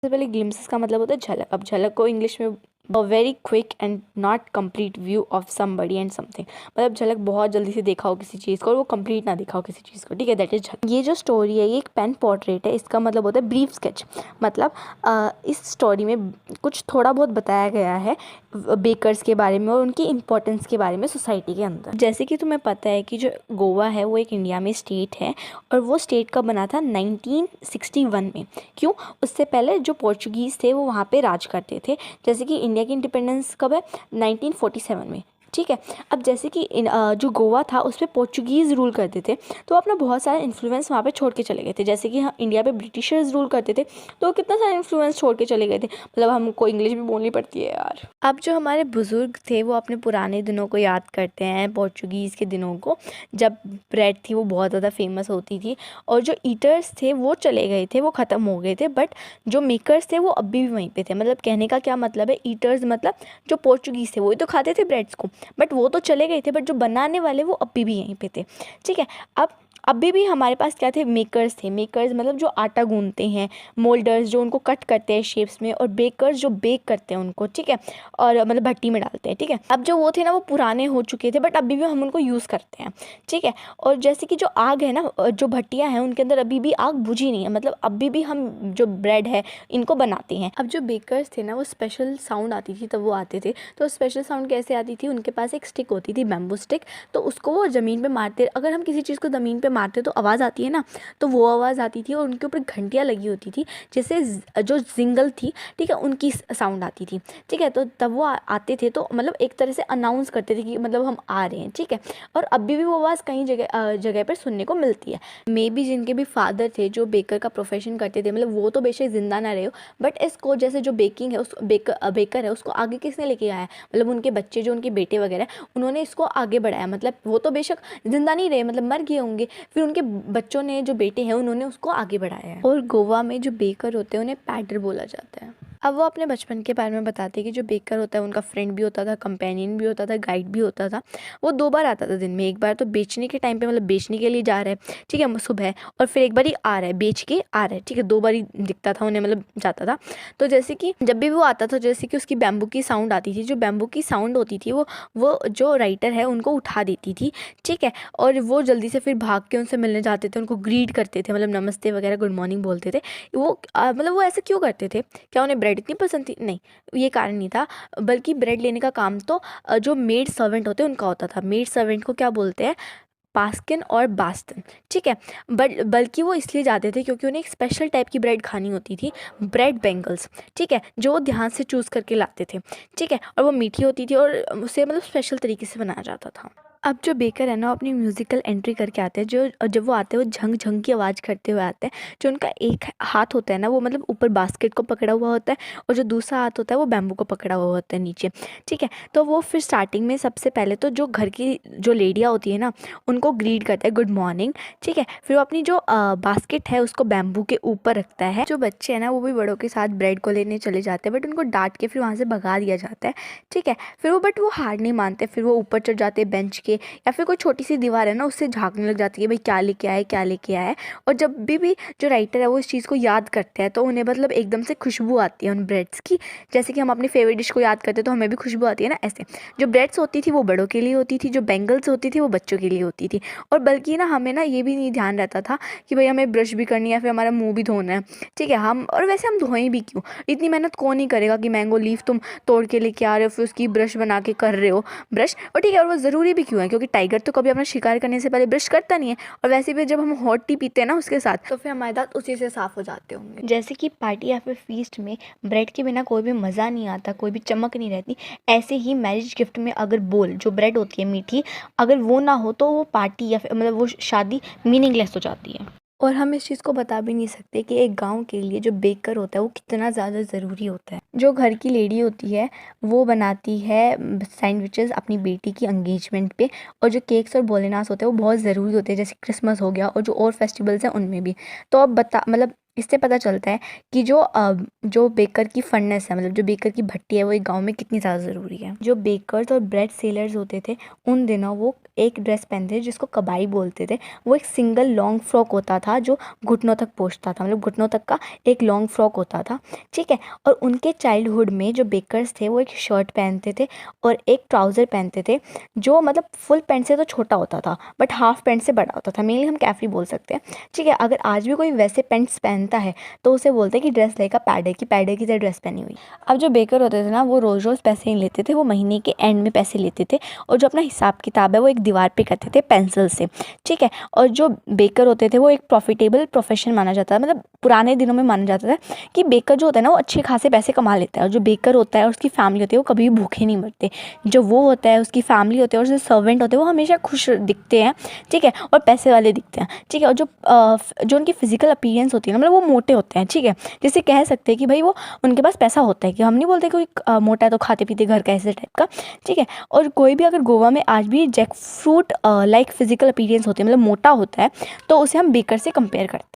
सबसे पहले ग्लिम्सेस का मतलब होता है झलक। अब झलक को इंग्लिश में a very quick and not complete view of somebody and something, मतलब झलक बहुत जल्दी से देखा हो किसी चीज़ को और वो कंप्लीट ना देखा हो किसी चीज़ को, ठीक है, दैट इज झलक। ये जो स्टोरी है ये एक पेन पोर्ट्रेट है, इसका मतलब होता है ब्रीफ स्केच। मतलब इस स्टोरी में कुछ थोड़ा बहुत बताया गया है बेकर्स के बारे में और उनकी इम्पोर्टेंस के बारे में सोसाइटी के अंदर। जैसे कि तुम्हें पता है कि जो गोवा है वो एक इंडिया में स्टेट है और वो स्टेट कब बना था 1961 में। क्यों? उससे पहले जो पोर्चुगीज़ थे वो वहाँ पे राज करते थे। जैसे कि इंडिया की इंडिपेंडेंस कब है? 1947 में, ठीक है। अब जैसे कि जो गोवा था उस पर पोर्चुगीज़ रूल करते थे तो अपना बहुत सारा इन्फ्लुएंस वहाँ पे छोड़ के चले गए थे। जैसे कि इंडिया पे ब्रिटिशर्स रूल करते थे तो कितना सारा इन्फ्लुएंस छोड़ के चले गए थे, मतलब हमको इंग्लिश भी बोलनी पड़ती है यार। अब जो हमारे बुज़ुर्ग थे वो अपने पुराने दिनों को याद करते हैं, पोर्चुगीज़ के दिनों को, जब ब्रेड थी वो बहुत ज़्यादा फेमस होती थी और जो ईटर्स थे वो चले गए थे, वो ख़त्म हो गए थे, बट जो मेकर्स थे वो अभी भी वहीं पे थे। मतलब कहने का क्या मतलब है, ईटर्स मतलब जो पोर्चुगीज़ थे वही तो खाते थे ब्रेड्स को, बट वो तो चले गए थे, बट जो बनाने वाले वो अभी भी यहीं पे थे, ठीक है। अब अभी भी हमारे पास क्या थे? मेकर्स थे। मेकर्स मतलब जो आटा गूंथते हैं, मोल्डर्स जो उनको कट करते हैं शेप्स में, और बेकर्स जो बेक करते हैं उनको, ठीक है, और मतलब भट्टी में डालते हैं, ठीक है। अब जो वो थे ना वो पुराने हो चुके थे बट अभी भी हम उनको यूज़ करते हैं, ठीक है। और जैसे कि जो आग है ना, जो भट्टियाँ हैं उनके अंदर अभी भी आग बुझी नहीं है, मतलब अभी भी हम जो ब्रेड है इनको बनाते हैं। अब जो बेकर्स थे ना वो स्पेशल साउंड आती थी तब वो आते थे, तो स्पेशल साउंड कैसे आती थी? उनके पास एक स्टिक होती थी, बैम्बू स्टिक, तो उसको वो ज़मीन पे मारते, अगर हम किसी चीज़ को ज़मीन पे मारते तो आवाज़ आती है ना, तो वो आवाज़ आती थी और उनके ऊपर घंटियाँ लगी होती थी, जैसे जो जिंगल थी, ठीक है, उनकी साउंड आती थी, ठीक है। तो तब वो आते थे तो मतलब एक तरह से अनाउंस करते थे कि मतलब हम आ रहे हैं, ठीक है। और अभी भी वो आवाज़ कहीं जगह जगह पर सुनने को मिलती है। मे बी जिनके भी फादर थे जो बेकर का प्रोफेशन करते थे, मतलब वो तो बेशक ज़िंदा ना रहे हो, बट इसको जैसे जो बेकिंग है उस बेकर है उसको आगे किसने लेके आया है? मतलब उनके बच्चे जो उनके बेटे वगैरह उन्होंने इसको आगे बढ़ाया। मतलब वो तो बेशक जिंदा नहीं रहे, मतलब मर गए होंगे, फिर उनके बच्चों ने जो बेटे हैं उन्होंने उसको आगे बढ़ाया है। और गोवा में जो बेकर होते हैं उन्हें पैडर बोला जाता है। अब वो अपने बचपन के बारे में बताते हैं कि जो बेकर होता है उनका फ्रेंड भी होता था, कंपेनियन भी होता था, गाइड भी होता था। वो 2 बार आता था दिन में, एक बार तो बेचने के टाइम पे, मतलब बेचने के लिए जा रहा है, ठीक है, सुबह, और फिर एक बार ही आ रहा है, बेच के आ रहा है, ठीक है, 2 बार ही दिखता था उन्हें, मतलब जाता था। तो जैसे कि जब भी वो आता था, जैसे कि उसकी बैम्बू की साउंड आती थी, जो बैम्बू की साउंड होती थी वो जो राइटर है उनको उठा देती थी, ठीक है। और वो जल्दी से फिर भाग के उनसे मिलने जाते थे, उनको ग्रीट करते थे, मतलब नमस्ते वगैरह, गुड मॉर्निंग बोलते थे। वो मतलब वो ऐसे क्यों करते थे? क्या उन्हें ब्रेड इतनी पसंद थी? नहीं, ये कारण नहीं था, बल्कि ब्रेड लेने का काम तो जो मेड सर्वेंट होते हैं उनका होता था। मेड सर्वेंट को क्या बोलते हैं? पास्किन और बास्टन, ठीक है। बट बल्कि वो इसलिए जाते थे क्योंकि उन्हें एक स्पेशल टाइप की ब्रेड खानी होती थी, ब्रेड बेंगल्स, ठीक है, जो वो ध्यान से चूज़ करके लाते थे, ठीक है। और वो मीठी होती थी और उसे मतलब स्पेशल तरीके से बनाया जाता था। अब जो बेकर है ना अपनी म्यूज़िकल एंट्री करके आते हैं, जो जब वो आते हैं वो झंग झंग की आवाज़ करते हुए आते हैं। जो उनका एक हाथ होता है ना वो मतलब ऊपर बास्केट को पकड़ा हुआ होता है और जो दूसरा हाथ होता है वो बैम्बू को पकड़ा हुआ होता है नीचे, ठीक है। तो वो फिर स्टार्टिंग में सबसे पहले तो जो घर की जो लेडियाँ होती है ना उनको ग्रीट करता है, गुड मॉर्निंग, ठीक है। फिर वो अपनी जो बास्केट है उसको बैम्बू के ऊपर रखता है। जो बच्चे हैं ना वो भी बड़ों के साथ ब्रेड को लेने चले जाते हैं, बट उनको डांट के फिर वहाँ से भगा दिया जाता है, ठीक है। फिर वो बट वो हार नहीं मानते, फिर वो ऊपर चढ़ जाते हैं बेंच के, या फिर कोई छोटी सी दीवार है ना उससे झांकने लग जाती है, भाई क्या लेके आए, क्या लेके आए। और जब भी जो राइटर है वो इस चीज़ को याद करते हैं तो उन्हें मतलब एकदम से खुशबू आती है उन ब्रेड्स की, जैसे कि हम अपनी फेवरेट डिश को याद करते हैं तो हमें भी खुशबू आती है ना, ऐसे। जो ब्रेड्स होती थी वो बड़ों के लिए होती थी, जो बेंगल्स होती थी वो बच्चों के लिए होती थी। और बल्कि ना हमें ना ये भी नहीं ध्यान रहता था कि भाई हमें ब्रश भी करनी है, फिर हमारा मुंह भी धोना है, ठीक है। हम और वैसे हम धोएं भी क्यों, इतनी मेहनत कौन नहीं करेगा कि मैंगो लीफ तुम तोड़ के लेके आ रहे हो फिर उसकी ब्रश बना के कर रहे हो ब्रश, और ठीक है। और वो ज़रूरी भी क्यों है, क्योंकि टाइगर तो कभी अपना शिकार करने से पहले ब्रश करता नहीं है, और वैसे भी जब हम हॉट टी पीते हैं ना उसके साथ तो फिर हमारे दांत उसी से साफ़ हो जाते होंगे। जैसे कि पार्टी या फिर फीस्ट में ब्रेड के बिना कोई भी मज़ा नहीं आता, कोई भी चमक नहीं रहती, ऐसे ही मैरिज गिफ्ट में अगर बोल जो ब्रेड होती है मीठी, अगर वो ना हो तो वो पार्टी या फिर मतलब वो शादी मीनिंगलेस हो जाती है। और हम इस चीज़ को बता भी नहीं सकते कि एक गांव के लिए जो बेकर होता है वो कितना ज़्यादा ज़रूरी होता है। जो घर की लेडी होती है वो बनाती है सैंडविचेस अपनी बेटी की एंगेजमेंट पे, और जो केक्स और बोलेनास होते हैं वो बहुत ज़रूरी होते हैं, जैसे क्रिसमस हो गया और जो और फेस्टिवल्स हैं उनमें भी। तो अब बता मतलब इससे पता चलता है कि जो बेकर की फंडनेस है, मतलब जो बेकर की भट्टी है, वो एक गांव में कितनी ज़्यादा ज़रूरी है। जो बेकर्स और ब्रेड सेलर्स होते थे उन दिनों वो एक ड्रेस पहनते थे जिसको कबाई बोलते थे। वो एक सिंगल लॉन्ग फ्रॉक होता था जो घुटनों तक पहुंचता था, मतलब घुटनों तक का एक लॉन्ग फ्रॉक होता था, ठीक है। और उनके चाइल्डहुड में जो बेकर्स थे वो एक शर्ट पहनते थे और एक ट्राउज़र पहनते थे जो मतलब फुल पैंट से तो छोटा होता था बट हाफ पैंट से बड़ा होता था। मेनली हम कैफरी बोल सकते हैं, ठीक है। अगर आज भी कोई वैसे पैंट्स पहनता है तो उसे बोलते हैं कि ड्रेस लाइक अ पैडे, की पैडे की तरह ड्रेस पहनी हुई। अब जो बेकर होते थे ना वो रोज़ रोज़ पैसे नहीं लेते थे, वो महीने के एंड में पैसे लेते थे और जो अपना हिसाब किताब है वो एक दीवार पे करते थे पेंसिल से, ठीक है। और जो बेकर होते थे वो एक प्रॉफिटेबल प्रोफेशन माना जाता है, मतलब पुराने दिनों में माना जाता था कि बेकर जो होता है ना वो अच्छे खासे पैसे कमा लेता है, और जो बेकर होता है और उसकी फैमिली होती है वो कभी भी भूखे नहीं मरते। जो वो होता है उसकी फैमिली होती है और जो सर्वेंट होते हैं वो हमेशा खुश दिखते हैं, ठीक है, और पैसे वाले दिखते हैं, ठीक है। और जो उनकी फिजिकल अपीयरेंस होती है ना, मतलब वो मोटे होते हैं, ठीक है। जिससे कह सकते हैं कि भाई वो उनके पास पैसा होता है, कि हम नहीं बोलते कोई मोटा है तो खाते पीते घर का, ऐसे टाइप का, ठीक है। और कोई भी अगर गोवा में आज भी jackfruit like physical appearance होती है, मतलब मोटा होता है, तो उसे हम बेकर से कंपेयर करते हैं।